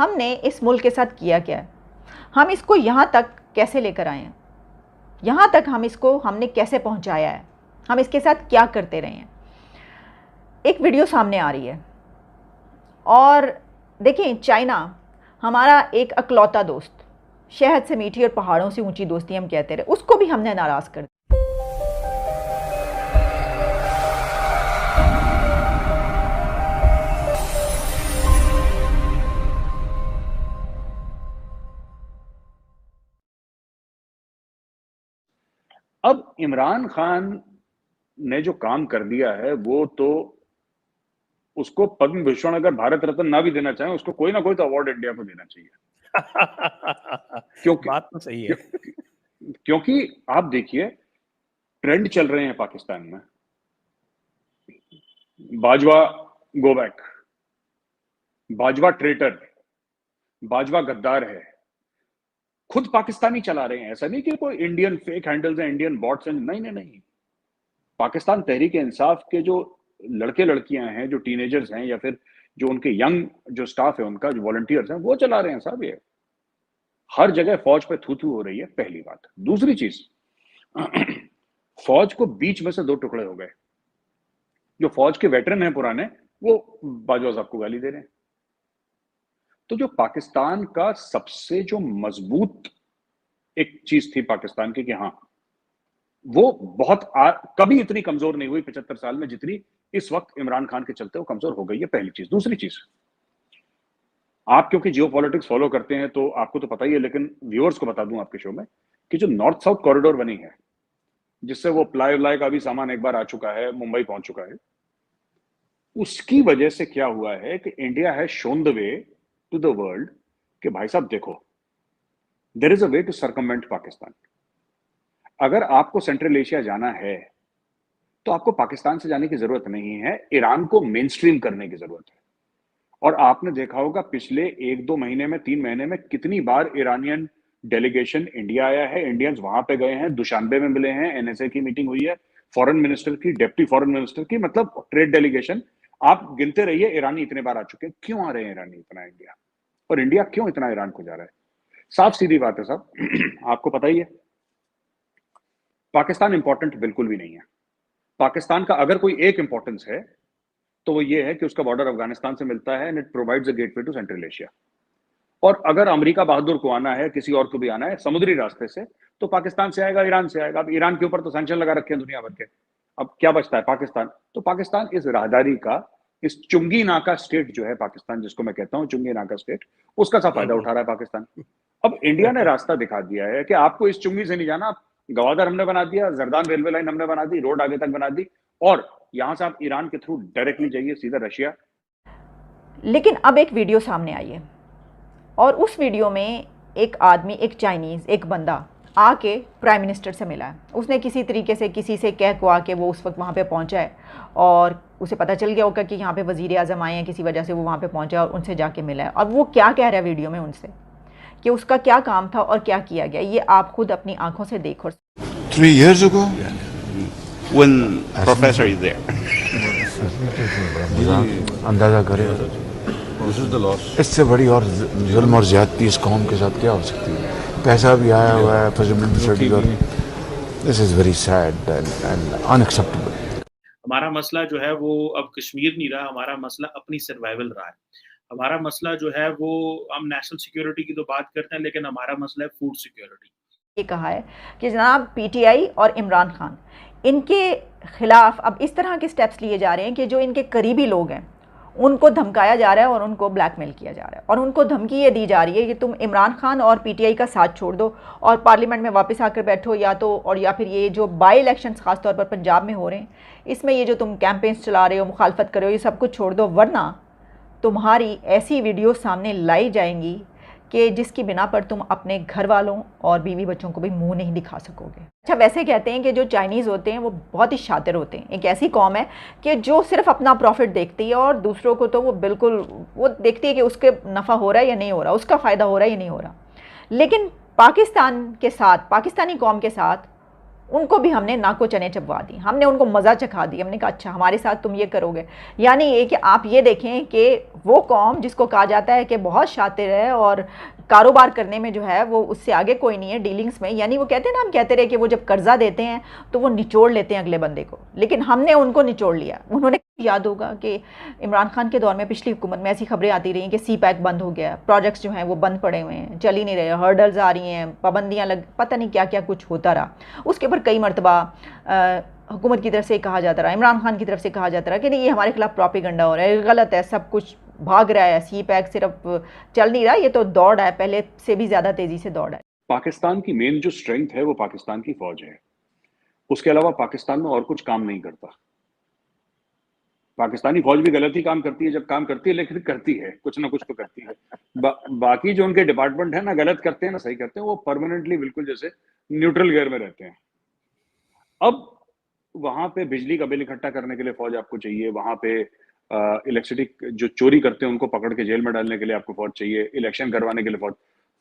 हमने इस मुल्क के साथ किया क्या है, हम इसको यहाँ तक कैसे लेकर आए हैं, यहाँ तक हमने कैसे पहुँचाया है, हम इसके साथ क्या करते रहे हैं। एक वीडियो सामने आ रही है और देखिए, चाइना हमारा एक अकलौता दोस्त, शहद से मीठी और पहाड़ों से ऊंची दोस्ती हम कहते रहे, उसको भी हमने नाराज़ कर दिया। अब इमरान खान ने जो काम कर दिया है वो तो उसको पद्म भूषण अगर भारत रत्न ना भी देना चाहें, उसको कोई ना कोई तो अवार्ड इंडिया को देना चाहिए। क्योंकि बात तो सही है। क्योंकि आप देखिए, ट्रेंड चल रहे हैं पाकिस्तान में, Bajwa go back, Bajwa traitor, Bajwa गद्दार है, खुद पाकिस्तानी चला रहे हैं। ऐसा नहीं कि कोई इंडियन फेक हैंडल्स हैं, इंडियन बॉट्स हैं, नहीं नहीं नहीं। पाकिस्तान तहरीक इंसाफ के जो लड़के लड़कियां हैं, जो टीनेजर्स हैं, या फिर जो उनके यंग जो स्टाफ है उनका, जो वॉलंटियर्स हैं, वो चला रहे हैं साहब। ये हर जगह फौज पे थू थू हो रही है, पहली बात। दूसरी चीज, फौज को बीच में से दो टुकड़े हो गए। जो फौज के वेटरन हैं पुराने, वो बाजवा साहब को गाली दे रहे हैं। तो जो पाकिस्तान का सबसे जो मजबूत एक चीज थी पाकिस्तान की, कि हाँ वो कभी इतनी कमजोर नहीं हुई 75 साल में जितनी इस वक्त इमरान खान के चलते वो कमजोर हो गई है, पहली चीज। दूसरी चीज, आप क्योंकि जियो पॉलिटिक्स फॉलो करते हैं तो आपको तो पता ही है, लेकिन व्यूअर्स को बता दूं आपके शो में कि जो नॉर्थ साउथ कॉरिडोर बनी है, जिससे वो प्लाई व्लाई का भी सामान एक बार आ चुका है, मुंबई पहुंच चुका है, उसकी वजह से क्या हुआ है कि India has shown the way to the world कि भाई साहब देखो, there is a way to circumvent Pakistan. अगर आपको सेंट्रल एशिया जाना है तो आपको पाकिस्तान से जाने की जरूरत नहीं है, ईरान को मेन स्ट्रीम करने की जरूरत है। और आपने देखा होगा पिछले 1-2 महीने में, 3 महीने में कितनी बार ईरानियन डेलीगेशन इंडिया आया है, इंडियंस वहां पे गए हैं, दुशानबे में मिले हैं, एनएसए की मीटिंग हुई है, फॉरेन मिनिस्टर की, डिप्टी फॉरेन मिनिस्टर की, मतलब ट्रेड डेलीगेशन आप गिनते रहिए, ईरानी इतने बार आ चुके हैं। क्यों आ रहे हैं ईरानी इतना इंडिया, और इंडिया क्यों इतना ईरान को जा रहा है? साफ सीधी बात है साहब, आपको पता ही है, पाकिस्तान इंपॉर्टेंट बिल्कुल भी नहीं है। पाकिस्तान का अगर कोई एक इंपॉर्टेंस है तो वो ये है कि उसका बॉर्डर अफगानिस्तान से मिलता है, and it provides a gateway to central Asia. और अगर अमेरिका बहादुर को आना है, किसी और को भी आना है समुद्री रास्ते से, तो पाकिस्तान से आएगा, ईरान से आएगा। अब ईरान के ऊपर तो सैंक्शन लगा रखे हैं दुनिया भर के, अब क्या बचता है? पाकिस्तान। तो पाकिस्तान इस राहदारी का, इस चुंगी नाका स्टेट जो है पाकिस्तान, जिसको मैं कहता हूं चुंगी नाका स्टेट, उसका सा फायदा उठा रहा है पाकिस्तान। अब इंडिया ने रास्ता दिखा दिया है कि आपको इस चुंगी से नहीं जाना, गवादर हमने बना दिया, जरदान रेलवे लाइन हमने बना दी, रोड आगे तक बना दी, और यहां से आप ईरान के थ्रू डायरेक्टली जाइए सीधा रशिया। लेकिन अब एक वीडियो सामने आई है और उस वीडियो में एक आदमी, एक चाइनीज़, एक बंदा आके प्राइम मिनिस्टर से मिला है। उसने किसी तरीके से किसी से कह कुआ के वो उस वक्त वहाँ पे पहुँचा है, और उसे पता चल गया होगा कि यहाँ पे वज़ीर आज़म आए हैं, किसी वजह से वो वहाँ पे पहुँचा और उनसे जाके मिला है। और वो क्या कह रहा है वीडियो में उनसे, कि उसका क्या काम था और क्या किया गया, ये आप खुद अपनी आंखों से देखो। 3 years ago, when professor is there. अंदाजा करें, इससे बड़ी और जुल्म और ज्यादती इस कौम के साथ क्या हो सकती है? पैसा भी आया हुआ है, और this is very sad and unacceptable. हमारा मसला जो है वो अब कश्मीर नहीं रहा, हमारा मसला अपनी सर्वाइवल रहा है। हमारा मसला जो है वो, हम नेशनल सिक्योरिटी की तो बात करते हैं, लेकिन हमारा मसला है फूड सिक्योरिटी। ये कहा है कि जनाब पीटीआई और इमरान खान, इनके खिलाफ अब इस तरह के स्टेप्स लिए जा रहे हैं कि जो इनके करीबी लोग हैं उनको धमकाया जा रहा है और उनको ब्लैकमेल किया जा रहा है, और उनको धमकी ये दी जा रही है कि तुम इमरान खान और पीटीआई का साथ छोड़ दो और पार्लियामेंट में वापस आकर बैठो, या तो, और या फिर ये जो बाई इलेक्शंस खास तौर पर पंजाब में हो रहे हैं, इसमें ये जो तुम कैंपेन्स चला रहे हो, मुखालफत कर रहे हो, ये सब कुछ छोड़ दो, वरना तुम्हारी ऐसी वीडियो सामने लाई जाएंगी कि जिसकी बिना पर तुम अपने घर वालों और बीवी बच्चों को भी मुंह नहीं दिखा सकोगे। अच्छा, वैसे कहते हैं कि जो चाइनीज़ होते हैं वो बहुत ही शातिर होते हैं, एक ऐसी कौम है कि जो सिर्फ अपना प्रॉफिट देखती है और दूसरों को तो वो बिल्कुल, वो देखती है कि उसके नफ़ा हो रहा है या नहीं हो रहा, उसका फ़ायदा हो रहा है या नहीं हो रहा। लेकिन पाकिस्तान के साथ, पाकिस्तानी कौम के साथ उनको भी हमने नाको चने चबवा दी, हमने उनको मज़ा चखा दी। हमने कहा अच्छा हमारे साथ तुम ये करोगे। यानी ये कि आप ये देखें कि वो कौम जिसको कहा जाता है कि बहुत शातिर है और कारोबार करने में जो है वो उससे आगे कोई नहीं है डीलिंग्स में, यानी वो कहते हैं ना, हम कहते रहे कि वो जब कर्जा देते हैं तो वो निचोड़ लेते हैं अगले बंदे को, लेकिन हमने उनको निचोड़ लिया। उन्होंने, याद होगा कि इमरान खान के दौर में पिछली हुकूमत में ऐसी खबरें आती रही कि सी पैक बंद हो गया, प्रोजेक्ट्स जो हैं वो बंद पड़े हुए हैं, चल ही नहीं रहे, हर्डल्स आ रही हैं, पाबंदियां लग, पता नहीं क्या क्या कुछ होता रहा। उसके ऊपर कई मरतबा हुकूमत की तरफ से कहा जाता रहा, इमरान खान की तरफ से कहा जाता रहा कि नहीं ये हमारे खिलाफ प्रोपेगेंडा हो रहा है, गलत है, सब कुछ भाग रहा है, सी पैक सिर्फ चल नहीं रहा, ये तो दौड़ है, पहले से भी ज़्यादा तेज़ी से दौड़ है। पाकिस्तान की मेन जो स्ट्रेंथ है वो पाकिस्तान की फौज है। उसके अलावा पाकिस्तान में और कुछ काम नहीं करता। पाकिस्तानी फौज भी गलत ही काम करती है जब काम करती है, लेकिन करती है, कुछ ना कुछ तो करती है। बाकी जो उनके डिपार्टमेंट है ना गलत करते हैं ना सही करते हैं, वो परमानेंटली बिल्कुल जैसे न्यूट्रल गियर में रहते हैं। अब वहां पे बिजली का बिल इकट्ठा करने के लिए फौज आपको चाहिए, वहां पे इलेक्ट्रिसिटी जो चोरी करते हैं उनको पकड़ के जेल में डालने के लिए आपको फौज चाहिए, इलेक्शन करवाने के लिए फौज।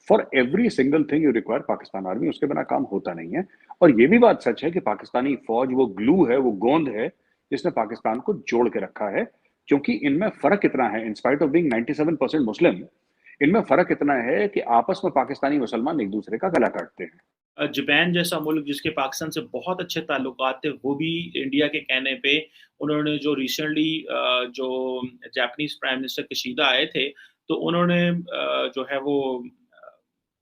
For every single thing you require Pakistan army, उसके बिना काम होता नहीं है। और ये भी बात सच है कि पाकिस्तानी फौज वो ग्लू है, वो गोंद है जिसने पाकिस्तान को जोड़ के रखा है। क्योंकि इनमें फर्क इतना है, इंस्पाइट ऑफ बीइंग 97% मुस्लिम, इनमें फर्क इतना है कि आपस में पाकिस्तानी मुसलमान एक दूसरे का गला काटते हैं। जापान जैसा मुल्क जिसके पाकिस्तान से बहुत अच्छे ताल्लुकात थे, वो भी इंडिया के कहने पे उन्होंने जो रिसेंटली जो जापानीज प्राइम मिनिस्टर किशिदा आए थे, तो उन्होंने जो है वो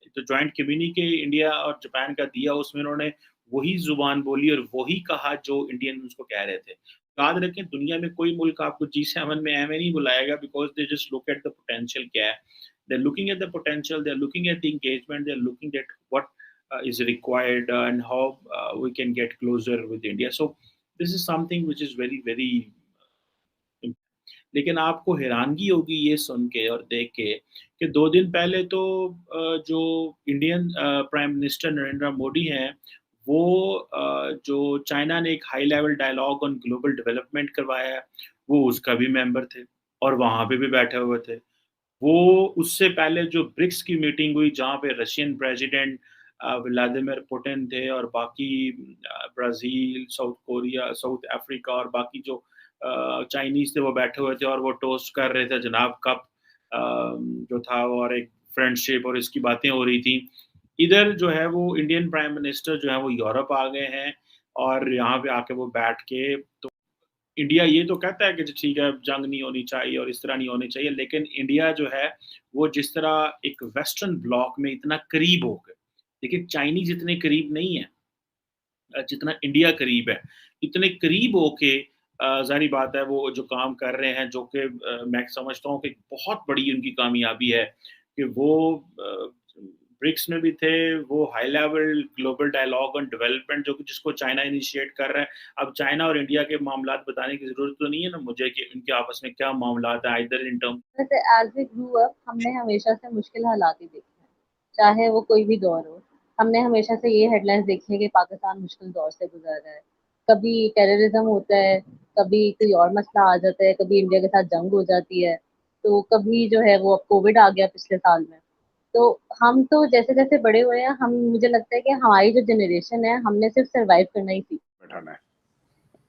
जो जॉइंट कम्युनिके इंडिया और जापान का दिया, उसमें उन्होंने वही जुबान बोली और वही कहा जो इंडियन उसको कह रहे थे। याद रखें, दुनिया में कोई मुल्क आपको G7 में एवं नहीं बुलाएगा, because they just look at the potential क्या है, they are looking at the potential, they are looking at the engagement, they are looking at what is required and how we can get closer with India. So this is something which is very very लेकिन आपको हैरानगी होगी ये सुन के और देख के कि 2 दिन पहले तो जो Indian prime minister Narendra Modi हैं, वो जो चाइना ने एक high level dialogue on global development करवाया है, वो उसका भी मेंबर थे और वहाँ पे भी बैठे हुए थे। वो उससे पहले जो ब्रिक्स की मीटिंग हुई जहाँ पे रशियन प्रेसिडेंट व्लादिमीर पुतिन थे और बाकी Brazil, south Korea, south Africa और बाकी जो चाइनीज़ थे वो बैठे हुए थे और वो टोस्ट कर रहे थे जनाब कप जो था, और एक फ्रेंडशिप और इसकी बातें हो रही थी। इधर जो है वो इंडियन प्राइम मिनिस्टर जो है वो यूरोप आ गए हैं और यहाँ पे आके वो बैठ के, तो इंडिया ये तो कहता है कि ठीक है जंग नहीं होनी चाहिए और इस तरह नहीं होनी चाहिए, लेकिन इंडिया जो है वो जिस तरह एक वेस्टर्न ब्लॉक में इतना करीब हो गए, लेकिन चाइनीज इतने करीब नहीं है जितना इंडिया करीब है। इतने करीब होके जारी बात है वो जो काम कर रहे हैं, जो कि मैं समझता हूँ कि बहुत बड़ी उनकी कामयाबी है कि वो ब्रिक्स में भी थे, वो high level global dialogue on development जो जिसको चाइना इनिशिएट कर रहा है। अब चाइना और इंडिया के मामलात बताने की जरूरत तो नहीं है ना मुझे कि उनके आपस में क्या मामलात है आइदर इन टर्म। वैसे एज वी ग्रू अप हमने हमेशा से मुश्किल हालात ही देखे हैं, चाहे वो कोई भी दौर हो। हमने हमेशा से ये हेडलाइंस देखी है कि पाकिस्तान मुश्किल दौर से गुजर रहा है, कभी टेररिज्म होता है, कभी कोई और मसला आ जाता है, कभी इंडिया के साथ जंग हो जाती है, तो कभी जो है वो अब कोविड आ गया पिछले साल में। तो हम तो जैसे जैसे बड़े हुए हैं, हम मुझे लगता है कि हमारी जो जनरेशन है हमने सिर्फ सरवाइव करना ही सीखा बैठाना है,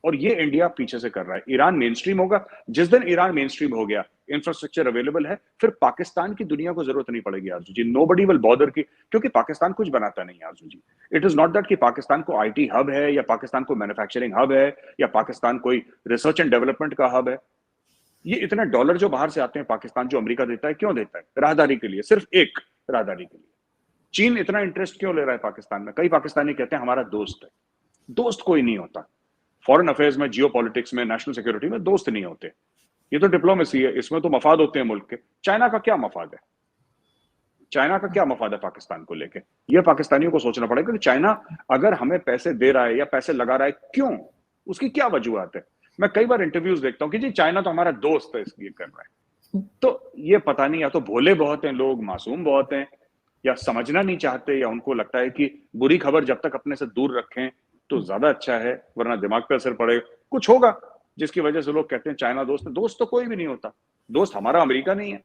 और ये इंडिया पीछे से कर रहा है। ईरान मेन स्ट्रीम होगा, जिस दिन ईरान मेन स्ट्रीम हो गया, इंफ्रास्ट्रक्चर अवेलेबल है, फिर पाकिस्तान की दुनिया को जरूरत नहीं पड़ेगी आरजू जी, नोबडी विल बॉदर की, क्योंकि पाकिस्तान कुछ बनाता नहीं आरजू जी। इट इज नॉट दैट कि पाकिस्तान को आईटी हब है या पाकिस्तान को मैन्युफैक्चरिंग हब है या पाकिस्तान कोई रिसर्च एंड डेवलपमेंट का हब है। ये इतने डॉलर जो बाहर से आते हैं पाकिस्तान, जो अमेरिका देता है, क्यों देता है? राहदारी के लिए, सिर्फ एक राहदारी के लिए। चीन इतना इंटरेस्ट क्यों ले रहा है पाकिस्तान में? कई पाकिस्तानी कहते हैं हमारा दोस्त है। दोस्त कोई नहीं होता फॉरेन अफेयर्स में, जियो पॉलिटिक्स में, नेशनल सिक्योरिटी में दोस्त नहीं होते। ये तो डिप्लोमेसी है, इसमें तो मफाद होते हैं मुल्क के। चाइना का क्या मफाद है? चाइना का क्या मफाद है पाकिस्तान को लेके? ये पाकिस्तानियों को सोचना पड़ेगा कि चाइना अगर हमें पैसे दे रहा है या पैसे लगा रहा है, क्यों? उसकी क्या वजूहत है? मैं कई बार इंटरव्यूज देखता हूं कि जी चाइना तो हमारा दोस्त है इसलिए कर रहा है। तो ये पता नहीं, या तो भोले बहुत हैं लोग, मासूम बहुत हैं, या समझना नहीं चाहते, या उनको लगता है कि बुरी खबर जब तक अपने से दूर रखें तो ज्यादा अच्छा है, वरना दिमाग पे असर पड़ेगा। कुछ होगा जिसकी वजह से लोग कहते हैं चाइना दोस्त है। दोस्त तो कोई भी नहीं होता। दोस्त हमारा अमेरिका नहीं है,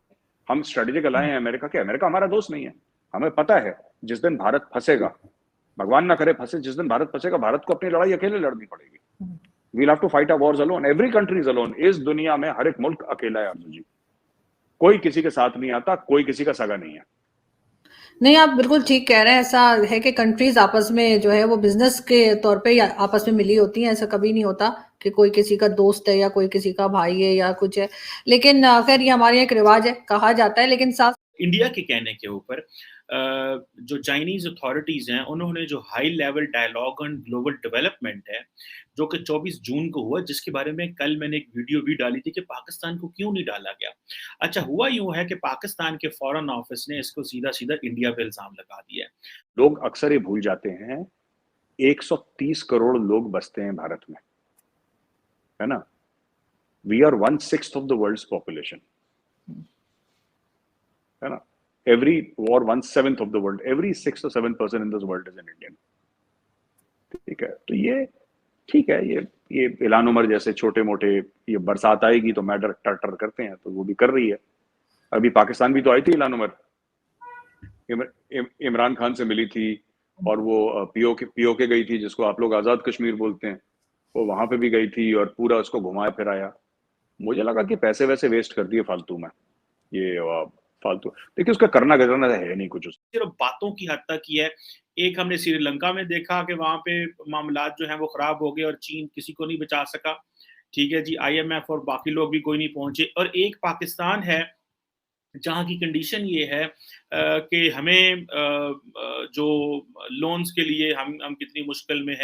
हम स्ट्रेटेजिक अलाय हैं अमेरिका के। अमेरिका हमारा दोस्त नहीं है। हमें पता है जिस दिन भारत फंसेगा भगवान ना करे फंसे, जिस दिन भारत फंसेगा भारत को अपनी लड़ाई अकेले लड़नी पड़ेगी। We'll have to fight our wars alone, every country is alone. इस दुनिया में हर एक मुल्क अकेला है अर्जुन जी, कोई किसी के साथ नहीं आता, कोई किसी का सगा नहीं है। नहीं, आप बिल्कुल ठीक कह रहे हैं। ऐसा है कि कंट्रीज आपस में जो है वो बिजनेस के तौर पे या आपस में मिली होती हैं। ऐसा कभी नहीं होता कि कोई किसी का दोस्त है या कोई किसी का भाई है या कुछ है। लेकिन खैर ये हमारे यहाँ एक रिवाज है, कहा जाता है। लेकिन साथ इंडिया के कहने के ऊपर जो चाइनीज अथॉरिटीज हैं उन्होंने जो high level dialogue on global development है जो कि 24 जून को हुआ, जिसके बारे में कल मैंने एक वीडियो भी डाली थी कि पाकिस्तान को क्यों नहीं डाला गया। अच्छा हुआ यूं है कि पाकिस्तान के फॉरेन ऑफिस ने इसको सीधा सीधा इंडिया पे इल्जाम लगा दिया है। लोग अक्सर ये भूल जाते हैं 130 करोड़ लोग बसते हैं भारत में, है ना। We are 1/6 of the world's population, है ना। every or 1/7 of the world, every 6 or 7 person in this world is an Indian। ठीक है, तो ये ठीक है, ये इलान उमर जैसे छोटे मोटे, ये बरसात आएगी तो मैटर टर करते हैं, तो वो भी कर रही है। अभी पाकिस्तान भी तो आई थी इलान उमर, इमरान खान से मिली थी, और वो पीओके गई थी, जिसको आप लोग आजाद कश्मीर बोलते हैं, वो वहां पे भी गई थी और पूरा उसको घुमाया फिराया। मुझे लगा कि पैसे वैसे वेस्ट कर दिए फालतू में, ये फालतू। देखिए उसका करना है नहीं कुछ, सिर्फ बातों की हद तक ही है। एक हमने श्रीलंका में देखा कि वहां पे मामलात जो हैं वो खराब हो गए और चीन किसी को नहीं बचा सका, ठीक है जी, IMF और बाकी लोग भी कोई नहीं पहुंचे। और एक पाकिस्तान है जहाँ की कंडीशन ये है कि हमें जो लोन्स के लिए हम कितनी मुश्किल में हैं।